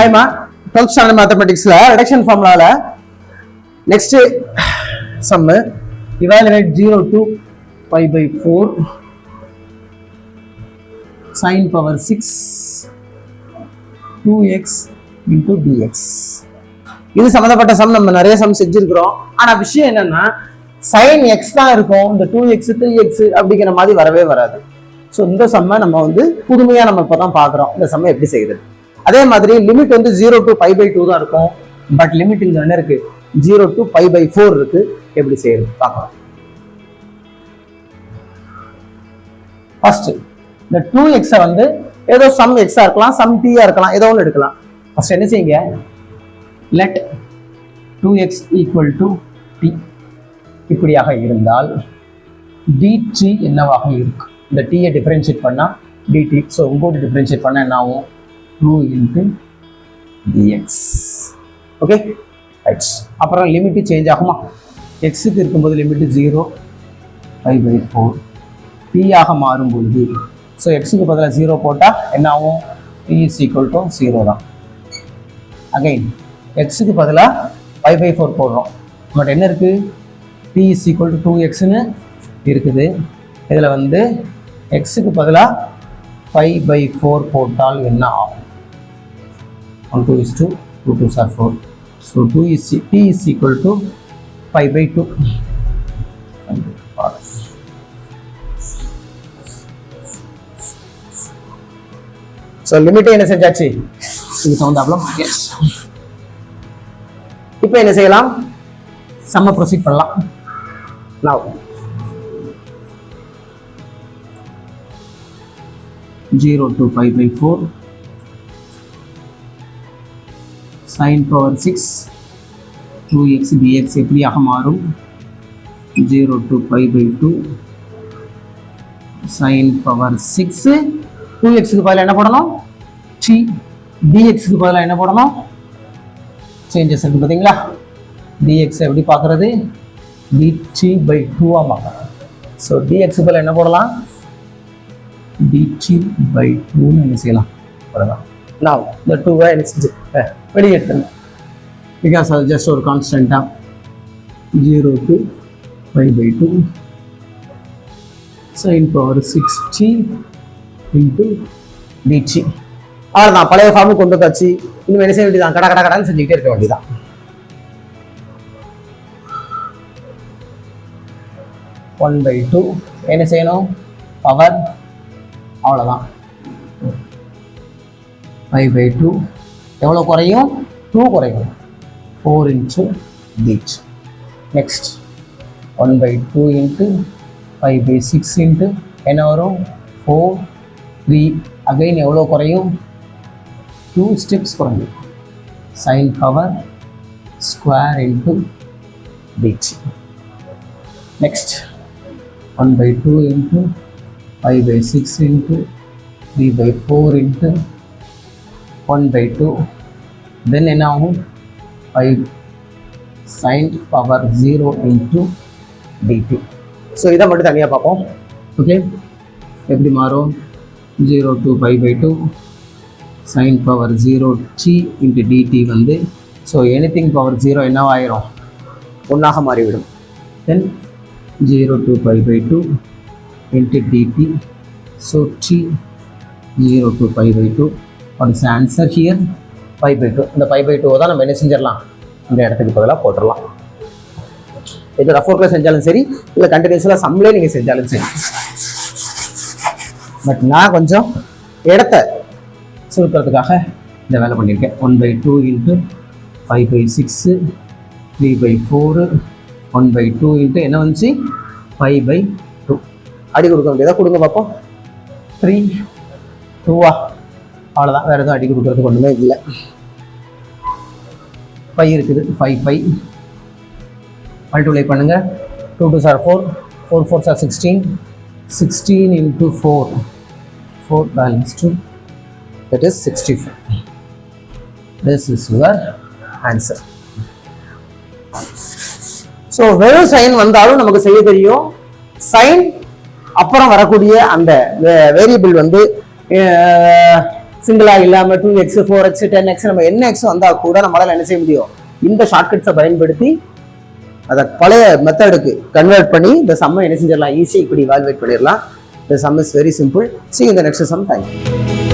ஹாய்மா, 12th standard மேத்தமெட்டிக்ஸ்ல reduction ஃபார்முலால next sum evaluate 0 to pi by 4 sin power 6 2x into dx. இது சம்பந்தப்பட்ட some நம்ம நிறைய சம் செஞ்சிருக்கிறோம். ஆனா விஷயம் என்னன்னா sin x தான் இருக்கும், இந்த 2x 3x அப்படிங்கிற மாதிரி வரவே வராது. ஸோ இந்த சம்மை நம்ம வந்து புதுமையா நம்ம இப்பதான் பாக்குறோம். இந்த சம்மை எப்படி செய்யுது. அதே மாதிரி லிமிட் வந்து 0 to pi by 2 தான் இருக்கும். பட் லிமிட் இங்க என்ன இருக்கு, 0 to pi by 4 இருக்கு. எப்படி செய்யுது பார்க்கலாம். ஃபர்ஸ்ட் இந்த 2x வந்து ஏதோ சம் x இருக்கலாம், சம் t இருக்கலாம், ஏதோ ஒன்று எடுக்கலாம். ஃபர்ஸ்ட் என்ன செய்யுங்க, let 2x equal to t இப்படியாக இருந்தால் dt என்னவாக இருக்கு. இந்த t யை டிஃபரன்ஷியேட் பண்ணா dt, ஸோ உங்கள்கிட்ட டிஃபரன்ஷியேட் பண்ணா என்ன ஆகும், 2 into dx. Okay right. அப்புறம் லிமிட் சேஞ்ச் ஆகுமா, எக்ஸுக்கு இருக்கும்போது லிமிட் 0 pi by 4 t ஆக மாறும் பொழுது, ஸோ எக்ஸுக்கு பதிலாக 0 போட்டால் என்ன ஆகும், t is equal to 0 தான். அகைன் எக்ஸுக்கு பதிலாக pi by 4 போடுறோம். பட் என்ன இருக்கு, t is equal to 2xன்னு இருக்குது. இதில் வந்து எக்ஸுக்கு பதிலாக pi by 4 போட்டால் என்ன ஆகும், 1 2 is 2 2 2s are 4, so t is equal to pi by 2. So லிமிட்டை என்ன செஞ்சாச்சு, இது தகுந்தாப்புல. இப்போ என்ன செய்யலாம், சம்ம ப்ரொசீட் பண்ணலாம். நான் 0 to pi by 4 sin power 6 2x dx எப்படியாக மாறும், 0 to pi by 2 sin power 6 2x க்கு பதிலா என்ன போடணும், t dx க்கு பதிலா என்ன போடணும், சேஞ்சஸ் இருக்கு பாத்தீங்களா. dx எப்படி பார்க்கறது, dt by 2 ஆ பார்க்கணும். ஸோ dx க்கு பதிலா என்ன போடலாம், dt by 2 என்ன செய்யலாம் போடலாம். Now the 2 என்ன செஞ்சு வெளியே எடுத்துங்க, பிகாஸ் அது ஜஸ்ட் ஒரு கான்ஸ்டன்டா. 0 to pi by 2 sin power 6t into dt. அவ்வளோதான், பழைய ஃபார்மு கொண்டு வந்தாச்சு. இன்னும் என்ன செய்ய வேண்டியதான், கடை கடை கடான்னு செஞ்சுக்கிட்டே இருக்க வேண்டியதான். ஒன் பை 2 என்ன செய்யணும், பவர் அவ்வளோதான். 5 by 2 எவ்வளோ குறையும், 2 குறையும், 4 into dt. Next 1 by 2 into 5 by 6 into என்ன வரும், 4 3. அகைன் எவ்வளோ குறையும், 2 ஸ்டெப்ஸ் குறையும், sin power square into dt. Next 1 by 2 into 5 by 6 into 3 by 4 into 1 by 2. then என்ன ஆகும், 5 sin power 0 into dt. So இதை மட்டும் தனியாக பார்ப்போம். ஓகே, எப்படி மாறும், 0 to pi by 2 sin power 0 t into dt வந்து, ஸோ எனிதிங் பவர் 0 என்னவாயிரும், ஒன்றாக மாறிவிடும். தென் 0 to pi by 2 into dt, so t 0 to pi by 2. what is the answer here, pi by 2. இந்த pi by 2 தான் நம்ம என்ன செஞ்சிடலாம், இந்த இடத்துக்கு பதிலாக போட்டுடலாம். இது ரஃப் ஒர்க்கில் செஞ்சாலும் சரி, இல்லை கண்டினியூஸாக சம்மிலே நீங்கள் செஞ்சாலும் சரி. பட் நான் கொஞ்சம் இடத்த சுருக்கிறதுக்காக இந்த வேலை பண்ணியிருக்கேன். 1 by 2 into 5 by 6 3 by 4 1 by 2 into என்ன வந்துச்சு, 5 by 2. அடி கொடுக்க வேண்டியதாக கொடுங்க பார்ப்போம். 3 2 அவ்வளோதான், வேறு எதுவும் அடி கொடுக்கறதுக்கு ஒன்றுமே இல்லை. 5 இருக்குது, 5 pi மல்டிப்ளை பண்ணுங்க. 2 2s are 4 4 4s are 16 16 into 4 4 balance 2, that is 64. this is your answer. So வெறும் சைன் வந்தாலும் நமக்கு செய்ய தெரியும். சைன் அப்புறம் வரக்கூடிய அந்த வேரியபிள் வந்து சிங்கிளா இல்லாம 2x 4x 10x நம்ம என்ன எக்ஸ் வந்தா கூட நம்மளால என்ன செய்ய முடியும், இந்த ஷார்ட்கட்ஸை பயன்படுத்தி அதை பழைய மெத்தடுக்கு கன்வெர்ட் பண்ணி இந்த சம்மை என்ன செஞ்சிடலாம், ஈஸியாக இப்படி இவால்வேட் பண்ணிடலாம். The sum is very simple. See you in the next sum. Thank you.